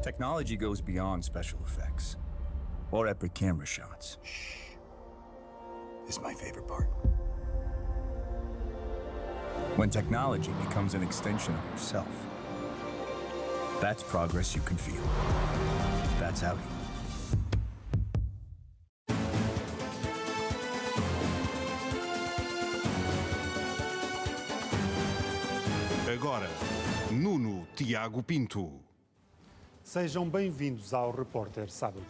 Technology goes beyond special effects or epic camera shots. This is my favorite part. When technology becomes an extension of yourself, that's progress you can feel. That's Audi. Agora, Nuno Tiago Pinto. Sejam bem-vindos ao Repórter Sábado.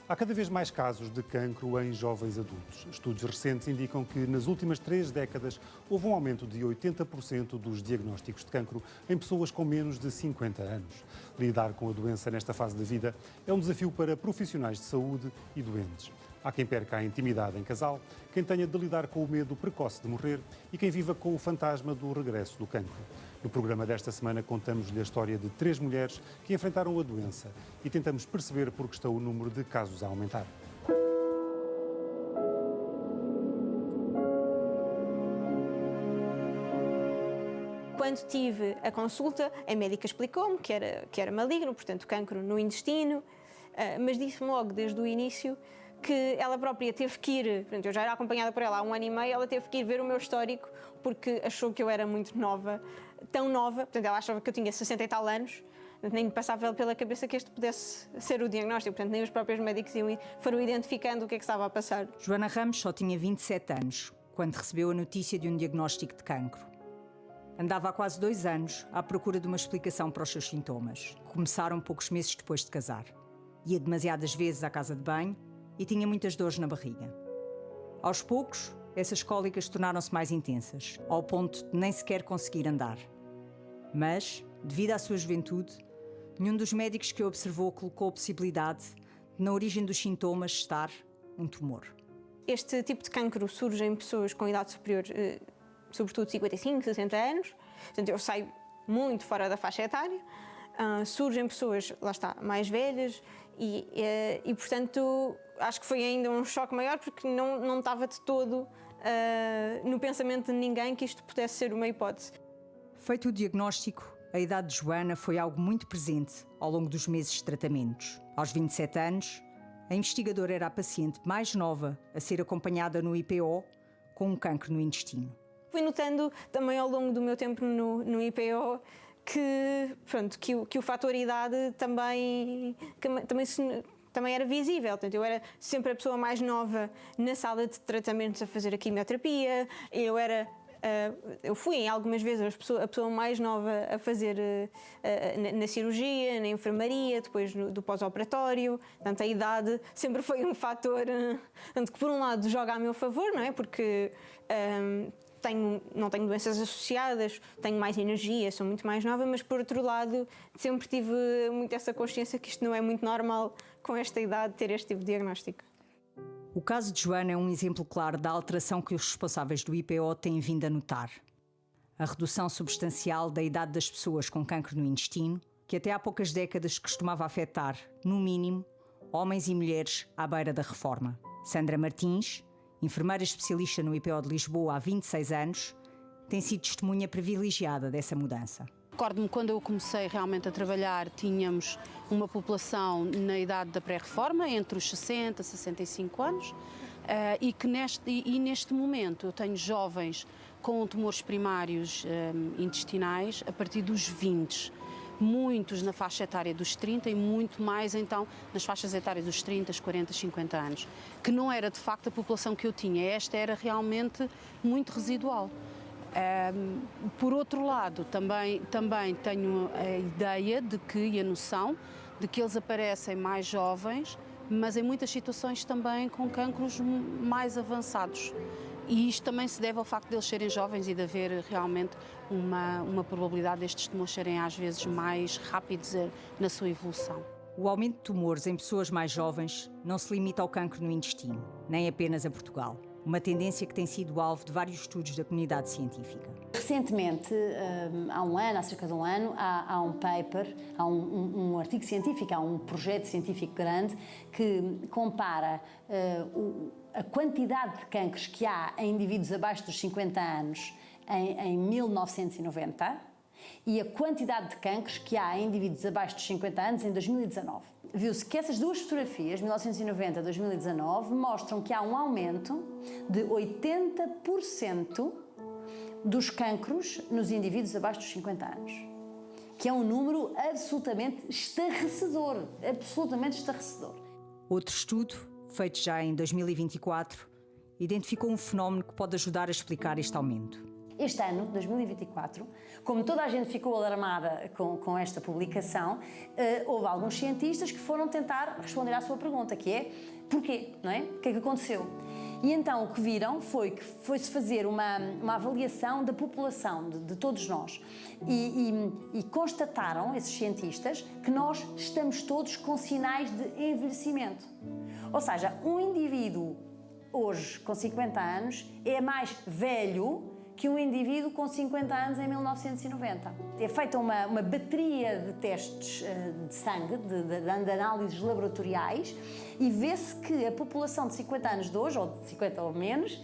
Há cada vez mais casos de cancro em jovens adultos. Estudos recentes indicam que nas últimas 3 décadas houve um aumento de 80% dos diagnósticos de cancro em pessoas com menos de 50 anos. Lidar com a doença nesta fase da vida é um desafio para profissionais de saúde e doentes. Há quem perca a intimidade em casal, quem tenha de lidar com o medo precoce de morrer e quem viva com o fantasma do regresso do cancro. No programa desta semana contamos-lhe a história de 3 mulheres que enfrentaram a doença e tentamos perceber por que está o número de casos a aumentar. Quando tive a consulta, a médica explicou-me que era maligno, portanto cancro no intestino, mas disse-me logo desde o início que ela própria teve que ir, portanto, eu já era acompanhada por ela há 1 ano e meio, ela teve que ir ver o meu histórico porque achou que eu era muito nova, tão nova, portanto ela achava que eu tinha 60 e tal anos, nem me passava pela cabeça que este pudesse ser o diagnóstico, portanto nem os próprios médicos foram identificando o que é que estava a passar. Joana Ramos só tinha 27 anos quando recebeu a notícia de um diagnóstico de cancro. Andava há quase 2 anos à procura de uma explicação para os seus sintomas. Começaram poucos meses depois de casar. Ia demasiadas vezes à casa de banho e tinha muitas dores na barriga. Aos poucos, essas cólicas tornaram-se mais intensas, ao ponto de nem sequer conseguir andar. Mas, devido à sua juventude, nenhum dos médicos que a observou colocou a possibilidade de, na origem dos sintomas, estar um tumor. Este tipo de cancro surge em pessoas com idade superior, sobretudo 55, 60 anos, portanto eu saio muito fora da faixa etária, surge em pessoas, lá está, mais velhas e portanto acho que foi ainda um choque maior porque não estava de todo no pensamento de ninguém que isto pudesse ser uma hipótese. Feito o diagnóstico, a idade de Joana foi algo muito presente ao longo dos meses de tratamentos. Aos 27 anos, a investigadora era a paciente mais nova a ser acompanhada no IPO com um cancro no intestino. Fui notando também ao longo do meu tempo no IPO que o fator idade também era visível. Portanto, eu era sempre a pessoa mais nova na sala de tratamentos a fazer a quimioterapia, eu fui algumas vezes a pessoa mais nova a fazer na cirurgia, na enfermaria, depois do pós-operatório. Portanto, a idade sempre foi um fator que por um lado joga a meu favor, não é? Porque não tenho doenças associadas, tenho mais energia, sou muito mais nova, mas por outro lado sempre tive muito essa consciência que isto não é muito normal com esta idade ter este tipo de diagnóstico. O caso de Joana é um exemplo claro da alteração que os responsáveis do IPO têm vindo a notar. A redução substancial da idade das pessoas com cancro no intestino, que até há poucas décadas costumava afetar, no mínimo, homens e mulheres à beira da reforma. Sandra Martins, enfermeira especialista no IPO de Lisboa há 26 anos, tem sido testemunha privilegiada dessa mudança. Recordo-me quando eu comecei realmente a trabalhar, tínhamos uma população na idade da pré-reforma, entre os 60 e 65 anos, e que neste momento eu tenho jovens com tumores primários intestinais a partir dos 20. Muitos na faixa etária dos 30 e muito mais então nas faixas etárias dos 30, 40, 50 anos, que não era de facto a população que eu tinha, esta era realmente muito residual. Por outro lado, também tenho a ideia de que, e a noção de que eles aparecem mais jovens, mas em muitas situações também com cancros mais avançados. E isto também se deve ao facto de eles serem jovens e de haver realmente uma probabilidade destes tumores serem às vezes mais rápidos na sua evolução. O aumento de tumores em pessoas mais jovens não se limita ao cancro no intestino, nem apenas a Portugal. Uma tendência que tem sido alvo de vários estudos da comunidade científica. Recentemente, há cerca de um ano, há um paper, há um artigo científico, há um projeto científico grande que compara a quantidade de cancros que há em indivíduos abaixo dos 50 anos em 1990 e a quantidade de cancros que há em indivíduos abaixo dos 50 anos em 2019. Viu-se que essas duas fotografias, 1990 e 2019, mostram que há um aumento de 80% dos cancros nos indivíduos abaixo dos 50 anos, que é um número absolutamente estarrecedor, Outro estudo, feito já em 2024, identificou um fenómeno que pode ajudar a explicar este aumento. Este ano, 2024, como toda a gente ficou alarmada com esta publicação, houve alguns cientistas que foram tentar responder à sua pergunta, que é porquê, não é? O que é que aconteceu? E então o que viram foi-se fazer uma avaliação da população, de todos nós, e constataram, esses cientistas, que nós estamos todos com sinais de envelhecimento. Ou seja, um indivíduo hoje com 50 anos é mais velho que um indivíduo com 50 anos em 1990. É feita uma bateria de testes de sangue, de análises laboratoriais, e vê-se que a população de 50 anos de hoje, ou de 50 ou menos,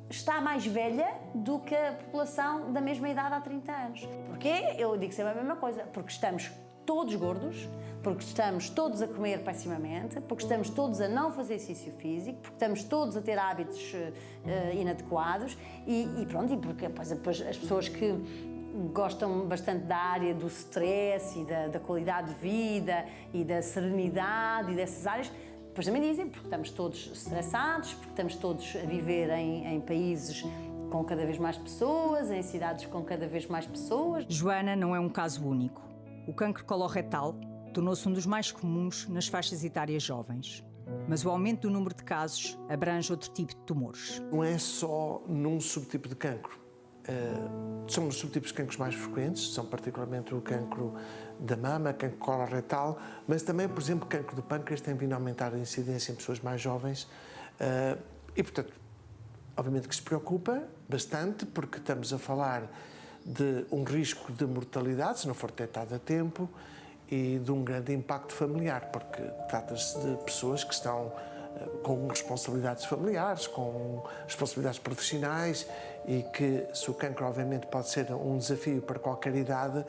está mais velha do que a população da mesma idade há 30 anos. Porquê? Eu digo sempre a mesma coisa, porque estamos todos gordos, porque estamos todos a comer pessimamente, porque estamos todos a não fazer exercício físico, porque estamos todos a ter hábitos inadequados e pronto, e porque depois as pessoas que gostam bastante da área do stress e da qualidade de vida e da serenidade e dessas áreas, depois também dizem, porque estamos todos estressados, porque estamos todos a viver em países com cada vez mais pessoas, em cidades com cada vez mais pessoas. Joana não é um caso único. O cancro coloretal tornou-se um dos mais comuns nas faixas etárias jovens. Mas o aumento do número de casos abrange outro tipo de tumores. Não é só num subtipo de cancro. São os subtipos de cancros mais frequentes, são particularmente o cancro da mama, cancro coloretal, mas também, por exemplo, o cancro do pâncreas tem vindo a aumentar a incidência em pessoas mais jovens e, portanto, obviamente que se preocupa bastante, porque estamos a falar de um risco de mortalidade, se não for detectado a tempo, e de um grande impacto familiar, porque trata-se de pessoas que estão com responsabilidades familiares, com responsabilidades profissionais, e que, se o cancro obviamente pode ser um desafio para qualquer idade,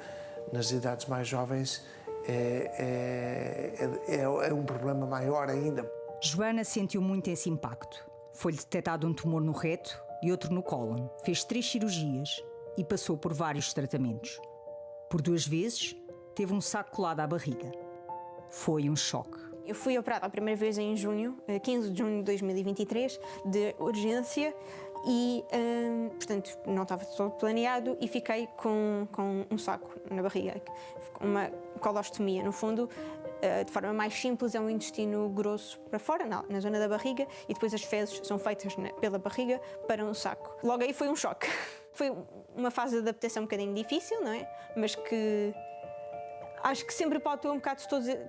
nas idades mais jovens é um problema maior ainda. Joana sentiu muito esse impacto. Foi-lhe detectado um tumor no reto e outro no cólon. Fez 3 cirurgias e passou por vários tratamentos. Por 2 vezes, teve um saco colado à barriga. Foi um choque. Eu fui operada a primeira vez em junho, 15 de junho de 2023, de urgência e, portanto, não estava todo planeado e fiquei com um saco na barriga, uma colostomia. No fundo, de forma mais simples, é um intestino grosso para fora, na zona da barriga, e depois as fezes são feitas pela barriga para um saco. Logo aí foi um choque. Foi uma fase de adaptação um bocadinho difícil, não é? Mas que acho que sempre pautou um bocado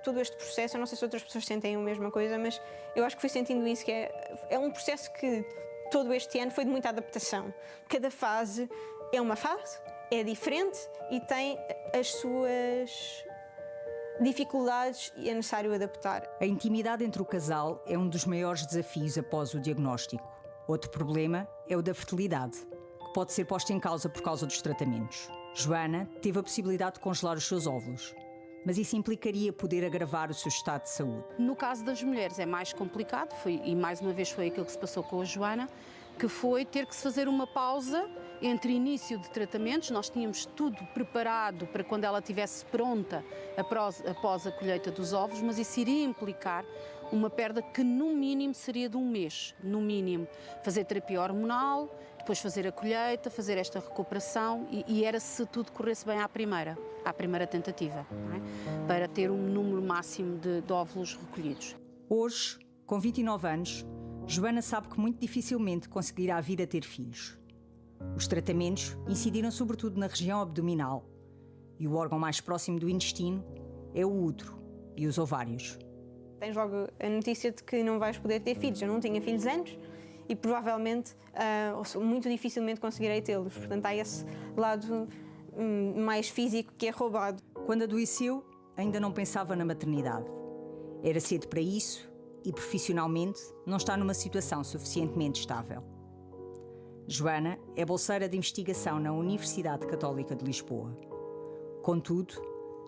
todo este processo. Eu não sei se outras pessoas sentem a mesma coisa, mas eu acho que fui sentindo isso, que é um processo que todo este ano foi de muita adaptação. Cada fase é uma fase, é diferente e tem as suas dificuldades e é necessário adaptar. A intimidade entre o casal é um dos maiores desafios após o diagnóstico. Outro problema é o da fertilidade, que pode ser posto em causa por causa dos tratamentos. Joana teve a possibilidade de congelar os seus óvulos, mas isso implicaria poder agravar o seu estado de saúde. No caso das mulheres é mais complicado, e mais uma vez foi aquilo que se passou com a Joana, que foi ter que se fazer uma pausa entre início de tratamentos. Nós tínhamos tudo preparado para quando ela estivesse pronta após a colheita dos ovos, mas isso iria implicar uma perda que no mínimo seria de 1 mês, no mínimo. Fazer terapia hormonal, depois fazer a colheita, fazer esta recuperação e era se tudo corresse bem à primeira tentativa, não é? Para ter um número máximo de óvulos recolhidos. Hoje, com 29 anos, Joana sabe que muito dificilmente conseguirá vir a ter filhos. Os tratamentos incidiram sobretudo na região abdominal e o órgão mais próximo do intestino é o útero e os ovários. Tens logo a notícia de que não vais poder ter filhos. Eu não tinha filhos antes e provavelmente, ou muito dificilmente conseguirei tê-los. Portanto, há esse lado mais físico que é roubado. Quando adoeceu, ainda não pensava na maternidade. Era cedo para isso e, profissionalmente, não está numa situação suficientemente estável. Joana é bolseira de investigação na Universidade Católica de Lisboa. Contudo,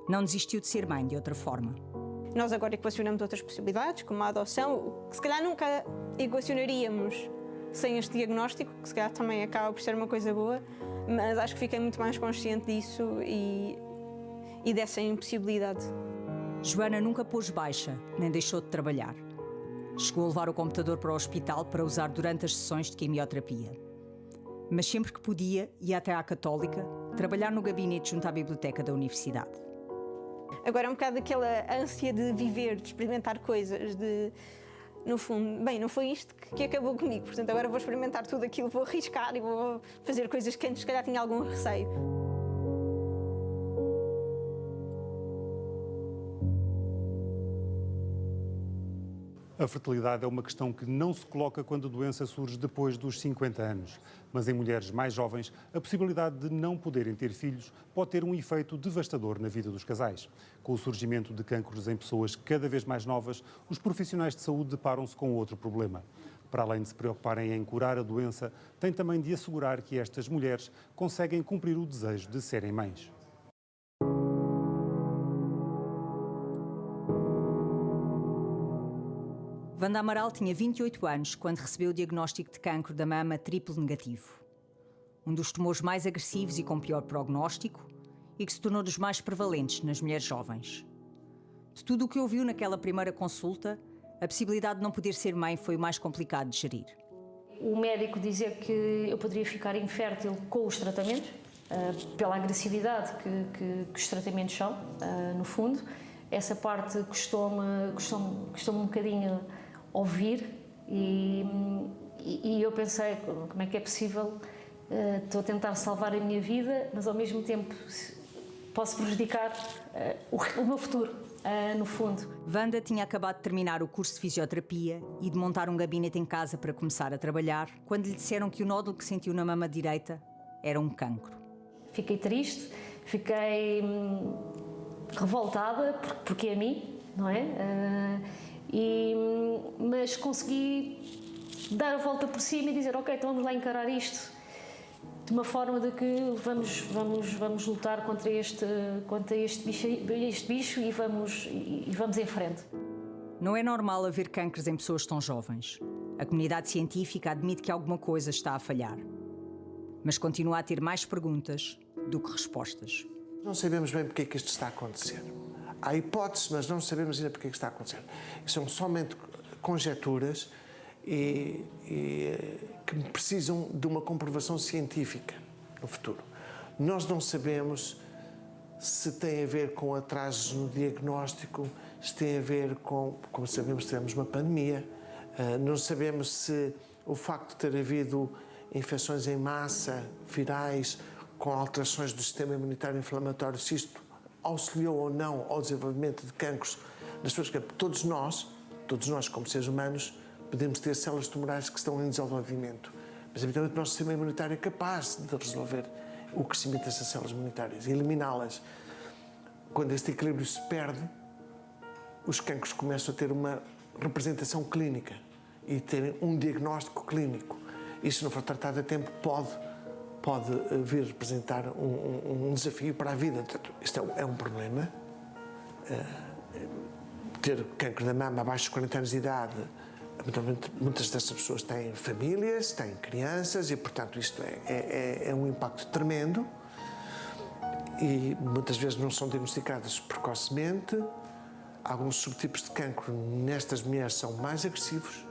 não desistiu de ser mãe de outra forma. Nós agora equacionamos outras possibilidades, como a adoção, que se calhar nunca equacionaríamos sem este diagnóstico, que se calhar também acaba por ser uma coisa boa, mas acho que fiquei muito mais consciente disso e dessa impossibilidade. Joana nunca pôs baixa, nem deixou de trabalhar. Chegou a levar o computador para o hospital para usar durante as sessões de quimioterapia. Mas sempre que podia, ia até à Católica, trabalhar no gabinete junto à biblioteca da universidade. Agora é um bocado aquela ânsia de viver, de experimentar coisas, no fundo, bem, não foi isto que acabou comigo, portanto agora vou experimentar tudo aquilo, vou arriscar e vou fazer coisas que antes se calhar tinha algum receio. A fertilidade é uma questão que não se coloca quando a doença surge depois dos 50 anos. Mas em mulheres mais jovens, a possibilidade de não poderem ter filhos pode ter um efeito devastador na vida dos casais. Com o surgimento de cancros em pessoas cada vez mais novas, os profissionais de saúde deparam-se com outro problema. Para além de se preocuparem em curar a doença, têm também de assegurar que estas mulheres conseguem cumprir o desejo de serem mães. Wanda Amaral tinha 28 anos quando recebeu o diagnóstico de cancro da mama triplo negativo. Um dos tumores mais agressivos e com pior prognóstico e que se tornou dos mais prevalentes nas mulheres jovens. De tudo o que ouviu naquela primeira consulta, a possibilidade de não poder ser mãe foi o mais complicado de gerir. O médico dizer que eu poderia ficar infértil com os tratamentos, pela agressividade que os tratamentos são, no fundo. Essa parte custou-me um bocadinho ouvir e eu pensei, como é que é possível? Estou a tentar salvar a minha vida, mas ao mesmo tempo posso prejudicar o meu futuro, no fundo. Wanda tinha acabado de terminar o curso de fisioterapia e de montar um gabinete em casa para começar a trabalhar, quando lhe disseram que o nódulo que sentiu na mama direita era um cancro. Fiquei triste, fiquei revoltada, porque é a mim, não é? Mas consegui dar a volta por cima e dizer, ok, então vamos lá encarar isto de uma forma de que vamos lutar contra este bicho e vamos em frente. Não é normal haver cancros em pessoas tão jovens. A comunidade científica admite que alguma coisa está a falhar, mas continua a ter mais perguntas do que respostas. Não sabemos bem porque é que isto está a acontecer. Há hipóteses, mas não sabemos ainda porque é que está a acontecer. São somente conjecturas e que precisam de uma comprovação científica no futuro. Nós não sabemos se tem a ver com atrasos no diagnóstico, se tem a ver com, como sabemos, tivemos uma pandemia, não sabemos se o facto de ter havido infecções em massa, virais, com alterações do sistema imunitário inflamatório, se isto auxiliou ou não ao desenvolvimento de cancros nas pessoas. Todos nós como seres humanos, podemos ter células tumorais que estão em desenvolvimento, mas evidentemente o nosso sistema imunitário é capaz de resolver o crescimento dessas células imunitárias e eliminá-las. Quando este equilíbrio se perde, os cancros começam a ter uma representação clínica e terem um diagnóstico clínico. E se não for tratado a tempo, pode vir representar um desafio para a vida. Portanto, isto é um problema. Ter cancro da mama abaixo de 40 anos de idade, muitas dessas pessoas têm famílias, têm crianças e, portanto, isto é um impacto tremendo e muitas vezes não são diagnosticados precocemente. Alguns subtipos de cancro nestas mulheres são mais agressivos,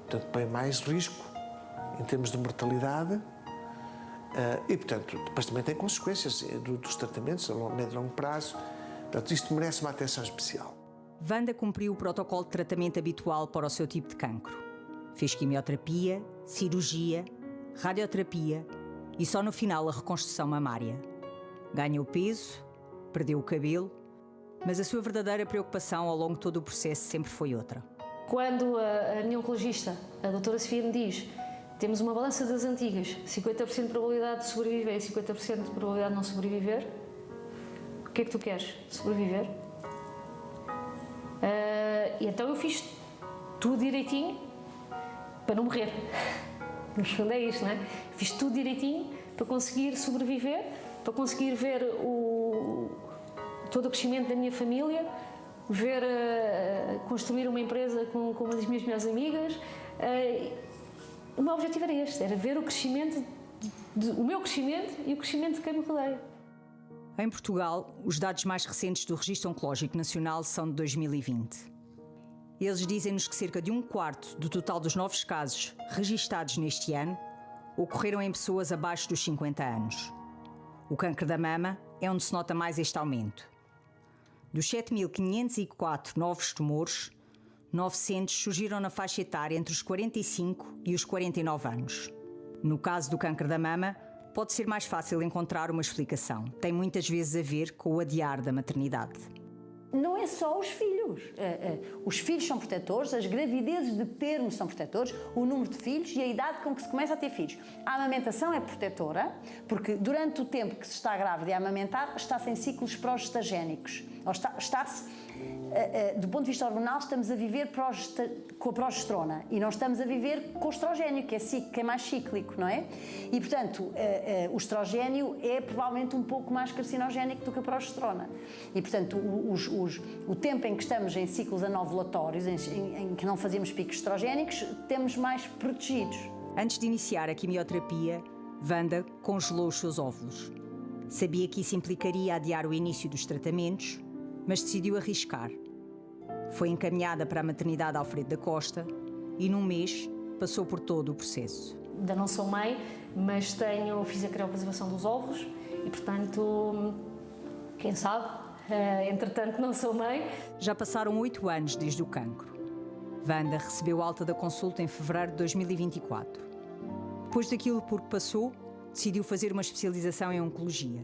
portanto, põem mais risco em termos de mortalidade. E, portanto, depois também tem consequências dos tratamentos a médio e longo prazo. Portanto, isto merece uma atenção especial. Wanda cumpriu o protocolo de tratamento habitual para o seu tipo de cancro. Fez quimioterapia, cirurgia, radioterapia e só no final a reconstrução mamária. Ganhou peso, perdeu o cabelo, mas a sua verdadeira preocupação ao longo de todo o processo sempre foi outra. Quando a minha oncologista, a doutora Sofia, me diz: temos uma balança das antigas, 50% de probabilidade de sobreviver e 50% de probabilidade de não sobreviver, o que é que tu queres? Sobreviver? E então eu fiz tudo direitinho para não morrer. No fundo é isto, não é? Fiz tudo direitinho para conseguir sobreviver, para conseguir ver o todo o crescimento da minha família, ver construir uma empresa com uma das minhas melhores amigas. O meu objetivo era este, era ver o crescimento, o meu crescimento e o crescimento de quem me rodeia. Em Portugal, os dados mais recentes do Registro Oncológico Nacional são de 2020. Eles dizem-nos que cerca de 1/4 do total dos novos casos registados neste ano ocorreram em pessoas abaixo dos 50 anos. O cancro da mama é onde se nota mais este aumento. Dos 7.504 novos tumores, 900 surgiram na faixa etária entre os 45 e os 49 anos. No caso do cancro da mama, pode ser mais fácil encontrar uma explicação. Tem muitas vezes a ver com o adiar da maternidade. Não é só os filhos. Os filhos são protetores, as gravidezes de termo são protetores, o número de filhos e a idade com que se começa a ter filhos. A amamentação é protetora, porque durante o tempo que se está grávida e a amamentar, está-se em ciclos progestagénicos. Do ponto de vista hormonal, estamos a viver com a progesterona e não estamos a viver com o estrogénio, que é mais cíclico, não é? E, portanto, o estrogénio é provavelmente um pouco mais carcinogénico do que a progesterona. E, portanto, o tempo em que estamos em ciclos anovulatórios, em que não fazemos picos estrogénicos, temos mais protegidos. Antes de iniciar a quimioterapia, Wanda congelou os seus óvulos. Sabia que isso implicaria adiar o início dos tratamentos, mas decidiu arriscar. Foi encaminhada para a maternidade Alfredo da Costa e, num mês, passou por todo o processo. Ainda não sou mãe, mas fiz a criopreservação dos óvulos e, portanto, quem sabe, entretanto não sou mãe. Já passaram 8 anos desde o cancro. Wanda recebeu alta da consulta em fevereiro de 2024. Depois daquilo por que passou, decidiu fazer uma especialização em oncologia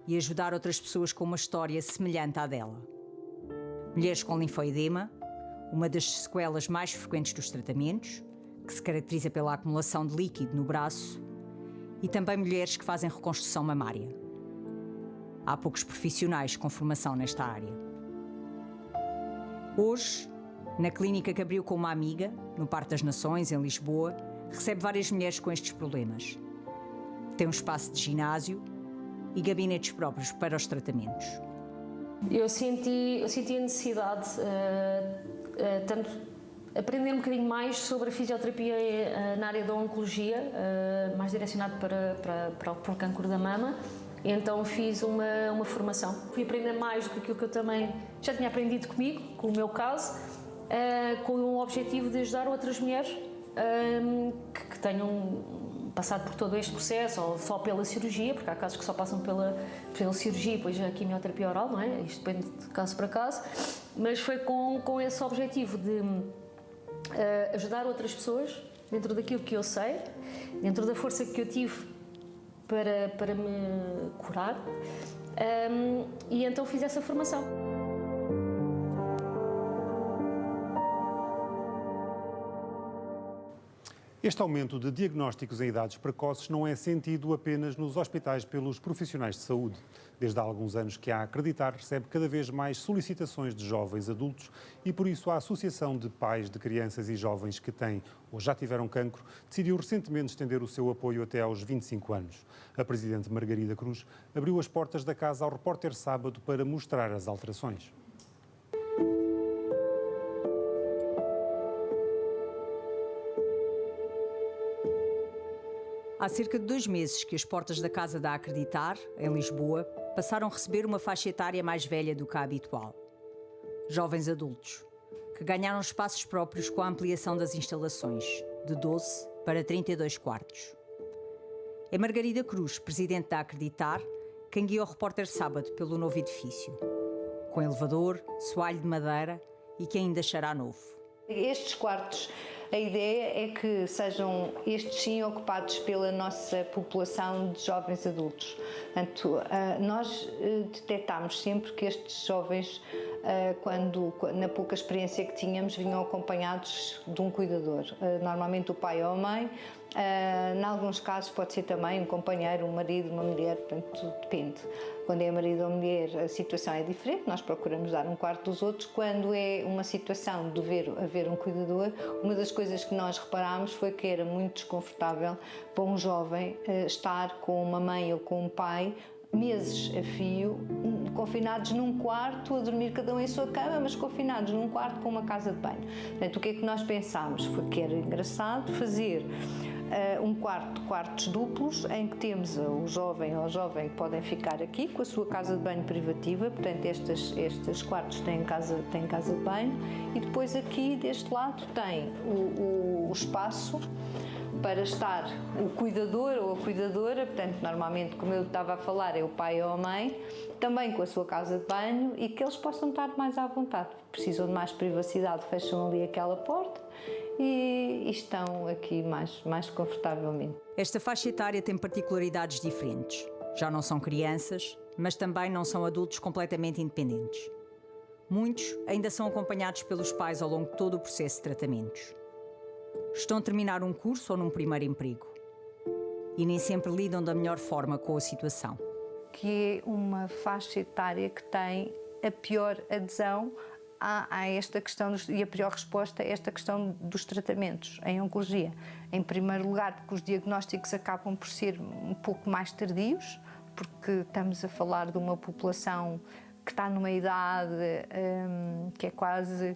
e ajudar outras pessoas com uma história semelhante à dela. Mulheres com linfoedema, uma das sequelas mais frequentes dos tratamentos, que se caracteriza pela acumulação de líquido no braço, e também mulheres que fazem reconstrução mamária. Há poucos profissionais com formação nesta área. Hoje, na clínica que abriu com uma amiga, no Parque das Nações, em Lisboa, recebe várias mulheres com estes problemas. Tem um espaço de ginásio e gabinetes próprios para os tratamentos. Eu senti a necessidade, tanto aprender um bocadinho mais sobre a fisioterapia na área da oncologia, mais direcionado para o cancro da mama. Então fiz uma formação. Fui aprender mais do que aquilo que eu também já tinha aprendido comigo, com o meu caso, com o objetivo de ajudar outras mulheres que tenham passado por todo este processo, ou só pela cirurgia, porque há casos que só passam pela cirurgia e depois a quimioterapia oral, não é? Isto depende de caso para caso, mas foi com esse objetivo de ajudar outras pessoas dentro daquilo que eu sei, dentro da força que eu tive para me curar, e então fiz essa formação. Este aumento de diagnósticos em idades precoces não é sentido apenas nos hospitais pelos profissionais de saúde. Desde há alguns anos que a Acreditar recebe cada vez mais solicitações de jovens adultos e por isso a Associação de Pais de Crianças e Jovens que têm ou já tiveram cancro decidiu recentemente estender o seu apoio até aos 25 anos. A Presidente Margarida Cruz abriu as portas da casa ao Repórter Sábado para mostrar as alterações. Há cerca de 2 meses que as portas da Casa da Acreditar, em Lisboa, passaram a receber uma faixa etária mais velha do que a habitual. Jovens adultos, que ganharam espaços próprios com a ampliação das instalações, de 12 para 32 quartos. É Margarida Cruz, Presidente da Acreditar, quem guia o Repórter Sábado pelo novo edifício. Com elevador, soalho de madeira e que ainda achará novo. Estes quartos, a ideia é que sejam estes sim ocupados pela nossa população de jovens adultos. Portanto, nós detectámos sempre que estes jovens, na pouca experiência que tínhamos, vinham acompanhados de um cuidador, normalmente o pai ou a mãe. Em alguns casos pode ser também um companheiro, um marido, uma mulher, portanto depende. Quando é marido ou mulher a situação é diferente, nós procuramos dar um quarto dos outros. Quando é uma situação de haver um cuidador, uma das coisas que nós reparámos foi que era muito desconfortável para um jovem estar com uma mãe ou com um pai meses a fio confinados num quarto, a dormir cada um em sua cama, mas confinados num quarto com uma casa de banho. Portanto, o que é que nós pensámos? Foi que era engraçado fazer quartos duplos, em que temos o jovem ou a jovem que podem ficar aqui com a sua casa de banho privativa, portanto estes quartos têm casa de banho, e depois aqui deste lado tem o espaço para estar o cuidador ou a cuidadora, portanto normalmente, como eu estava a falar, é o pai ou a mãe, também com a sua casa de banho, e que eles possam estar mais à vontade. Precisam de mais privacidade, fecham ali aquela porta e estão aqui mais confortavelmente. Esta faixa etária tem particularidades diferentes. Já não são crianças, mas também não são adultos completamente independentes. Muitos ainda são acompanhados pelos pais ao longo de todo o processo de tratamentos. Estão a terminar um curso ou num primeiro emprego. E nem sempre lidam da melhor forma com a situação. Que é uma faixa etária que tem a pior adesão a esta questão e a pior resposta a esta questão dos tratamentos em oncologia. Em primeiro lugar, porque os diagnósticos acabam por ser um pouco mais tardios, porque estamos a falar de uma população que está numa idade que é quase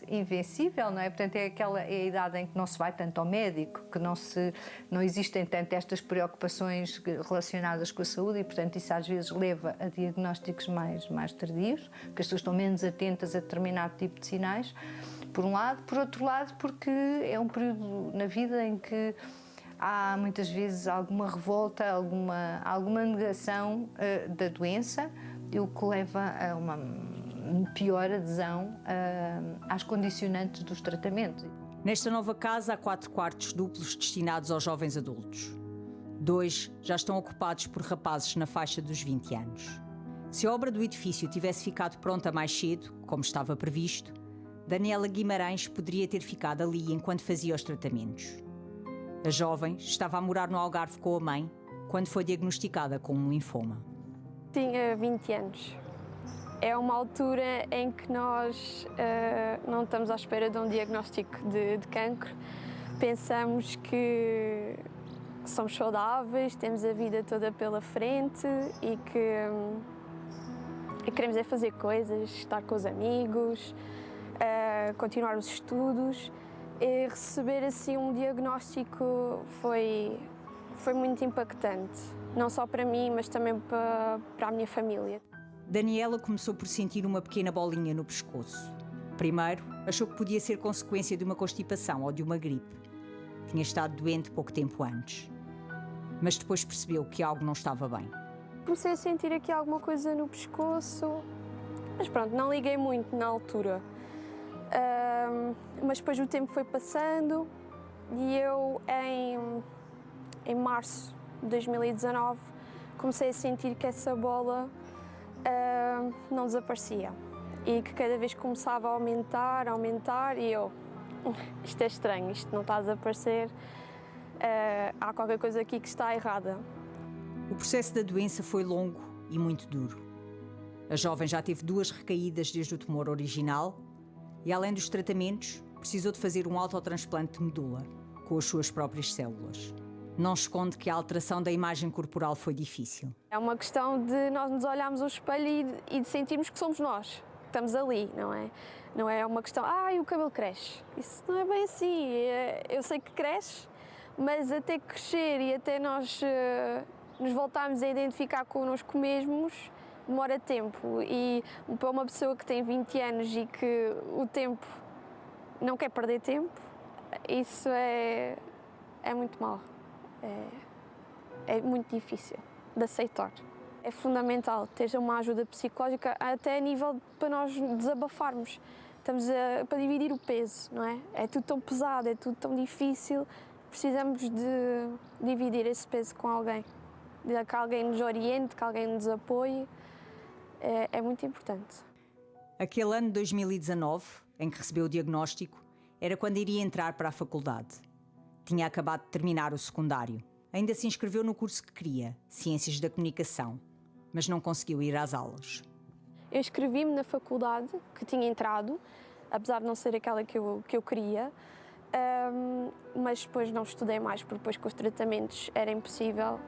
invencível, não é? Portanto, é a idade em que não se vai tanto ao médico, que não existem tanto estas preocupações relacionadas com a saúde, e, portanto, isso às vezes leva a diagnósticos mais tardios, porque as pessoas estão menos atentas a determinado tipo de sinais, por um lado. Por outro lado, porque é um período na vida em que há muitas vezes alguma revolta, alguma negação da doença, o que leva a uma pior adesão às condicionantes dos tratamentos. Nesta nova casa há 4 quartos duplos destinados aos jovens adultos. 2 já estão ocupados por rapazes na faixa dos 20 anos. Se a obra do edifício tivesse ficado pronta mais cedo, como estava previsto, Daniela Guimarães poderia ter ficado ali enquanto fazia os tratamentos. A jovem estava a morar no Algarve com a mãe quando foi diagnosticada com um linfoma. Tinha 20 anos. É uma altura em que nós não estamos à espera de um diagnóstico de cancro. Pensamos que somos saudáveis, temos a vida toda pela frente e que queremos é fazer coisas, estar com os amigos, continuar os estudos. E receber assim um diagnóstico foi muito impactante. Não só para mim, mas também para a minha família. Daniela começou por sentir uma pequena bolinha no pescoço. Primeiro, achou que podia ser consequência de uma constipação ou de uma gripe. Tinha estado doente pouco tempo antes. Mas depois percebeu que algo não estava bem. Comecei a sentir aqui alguma coisa no pescoço, mas pronto, não liguei muito na altura. Mas depois o tempo foi passando e eu, em março de 2019, comecei a sentir que essa bola não desaparecia e que cada vez começava a aumentar e eu, isto é estranho, isto não está a desaparecer, há qualquer coisa aqui que está errada. O processo da doença foi longo e muito duro. A jovem já teve 2 recaídas desde o tumor original e, além dos tratamentos, precisou de fazer um autotransplante de medula com as suas próprias células. Não esconde que a alteração da imagem corporal foi difícil. É uma questão de nós nos olharmos ao espelho e de sentirmos que somos nós, que estamos ali, não é? Não é uma questão, o cabelo cresce. Isso não é bem assim. Eu sei que cresce, mas até crescer e até nós nos voltarmos a identificar connosco mesmos, demora tempo. E para uma pessoa que tem 20 anos e que o tempo não quer perder tempo, isso é muito mau. É muito difícil de aceitar. É fundamental ter uma ajuda psicológica, até a nível para nós desabafarmos. Estamos para dividir o peso, não é? É tudo tão pesado, é tudo tão difícil. Precisamos de dividir esse peso com alguém. Que alguém nos oriente, que alguém nos apoie. É muito importante. Aquele ano de 2019, em que recebeu o diagnóstico, era quando iria entrar para a faculdade. Tinha acabado de terminar o secundário. Ainda se inscreveu no curso que queria, Ciências da Comunicação, mas não conseguiu ir às aulas. Eu inscrevi-me na faculdade que tinha entrado, apesar de não ser aquela que eu queria, mas depois não estudei mais, porque depois com os tratamentos era impossível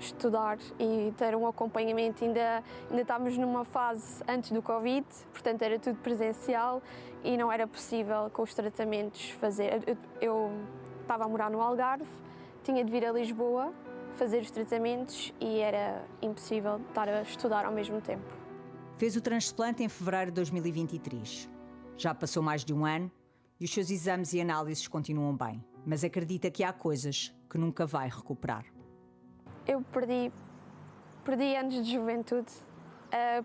estudar e ter um acompanhamento. Ainda estávamos numa fase antes do Covid, portanto era tudo presencial e não era possível com os tratamentos fazer. Eu estava a morar no Algarve, tinha de vir a Lisboa fazer os tratamentos e era impossível estar a estudar ao mesmo tempo. Fez o transplante em fevereiro de 2023. Já passou mais de um ano e os seus exames e análises continuam bem, mas acredita que há coisas que nunca vai recuperar. Eu perdi anos de juventude,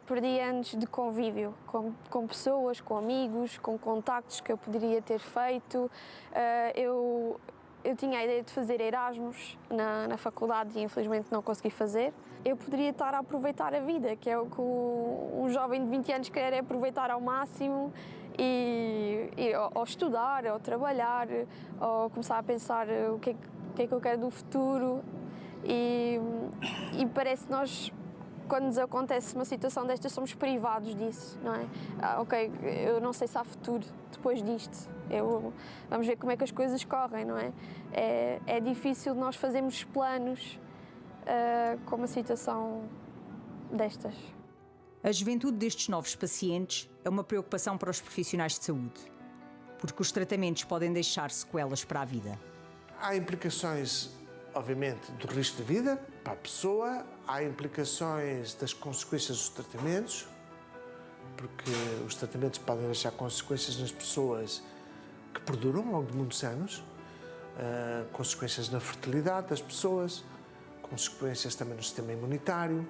perdi anos de convívio com pessoas, com amigos, com contactos que eu poderia ter feito. Eu tinha a ideia de fazer Erasmus na faculdade e infelizmente não consegui fazer. Eu poderia estar a aproveitar a vida, que é o que um jovem de 20 anos quer, é aproveitar ao máximo ou estudar, ou trabalhar, ou começar a pensar o que é que eu quero do futuro. E parece que nós, quando nos acontece uma situação destas, somos privados disso, não é? Ok, eu não sei se há futuro depois disto. Vamos ver como é que as coisas correm, não é? É difícil nós fazermos planos com uma situação destas. A juventude destes novos pacientes é uma preocupação para os profissionais de saúde, porque os tratamentos podem deixar sequelas para a vida. Há implicações, obviamente, do risco de vida para a pessoa, há implicações das consequências dos tratamentos, porque os tratamentos podem deixar consequências nas pessoas que perduram ao longo de muitos anos, consequências na fertilidade das pessoas, consequências também no sistema imunitário.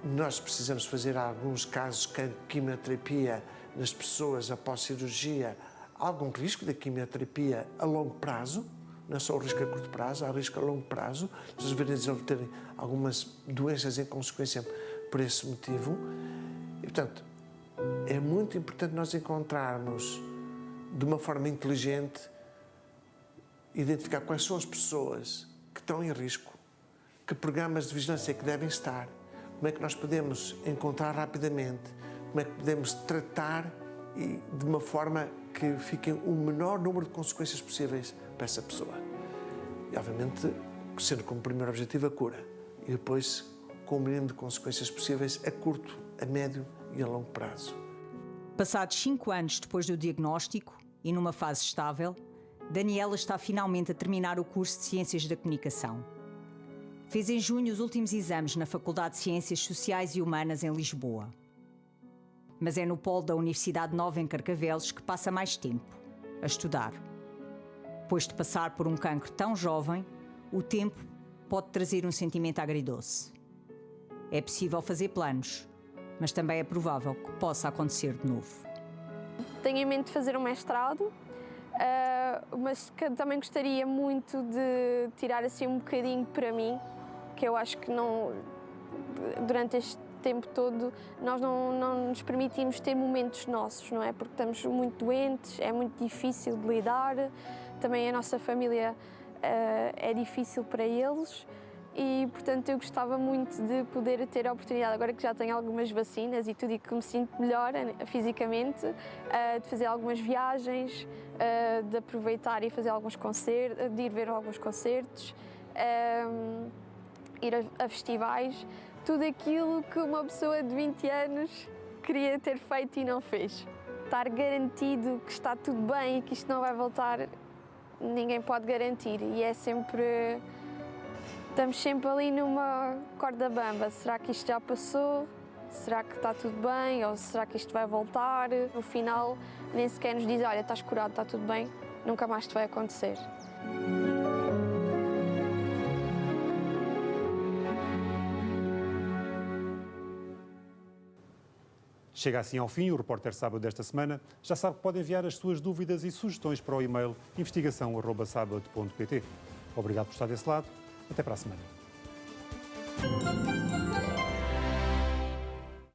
Nós precisamos fazer, em alguns casos, quimioterapia nas pessoas após cirurgia. Há algum risco da quimioterapia a longo prazo, não é só o risco a curto prazo, há risco a longo prazo. As vezes vão ter algumas doenças em consequência por esse motivo. E, portanto, é muito importante nós encontrarmos, de uma forma inteligente, identificar quais são as pessoas que estão em risco, que programas de vigilância que devem estar, como é que nós podemos encontrar rapidamente, como é que podemos tratar e de uma forma que fiquem o menor número de consequências possíveis para essa pessoa. E, obviamente, sendo como primeiro objetivo a cura. E depois, com o mínimo de consequências possíveis a curto, a médio e a longo prazo. Passados 5 anos depois do diagnóstico e numa fase estável, Daniela está finalmente a terminar o curso de Ciências da Comunicação. Fez em junho os últimos exames na Faculdade de Ciências Sociais e Humanas em Lisboa. Mas é no polo da Universidade Nova em Carcavelos que passa mais tempo, a estudar. Depois de passar por um cancro tão jovem, o tempo pode trazer um sentimento agridoce. É possível fazer planos, mas também é provável que possa acontecer de novo. Tenho em mente fazer um mestrado, mas também gostaria muito de tirar assim um bocadinho para mim, que eu acho que não, durante este tempo todo nós não nos permitimos ter momentos nossos, não é? Porque estamos muito doentes, é muito difícil de lidar, também a nossa família é difícil para eles e, portanto, eu gostava muito de poder ter a oportunidade, agora que já tenho algumas vacinas e tudo e que me sinto melhor fisicamente, de fazer algumas viagens, de aproveitar e fazer alguns concertos, de ir ver alguns concertos, ir a festivais, tudo aquilo que uma pessoa de 20 anos queria ter feito e não fez. Estar garantido que está tudo bem e que isto não vai voltar, ninguém pode garantir e é sempre... Estamos sempre ali numa corda bamba. Será que isto já passou? Será que está tudo bem? Ou será que isto vai voltar? No final, nem sequer nos diz, olha, estás curado, está tudo bem, nunca mais te vai acontecer. Chega assim ao fim o Repórter Sábado desta semana. Já sabe que pode enviar as suas dúvidas e sugestões para o e-mail investigação@sabado.pt. Obrigado por estar desse lado. Até para a semana.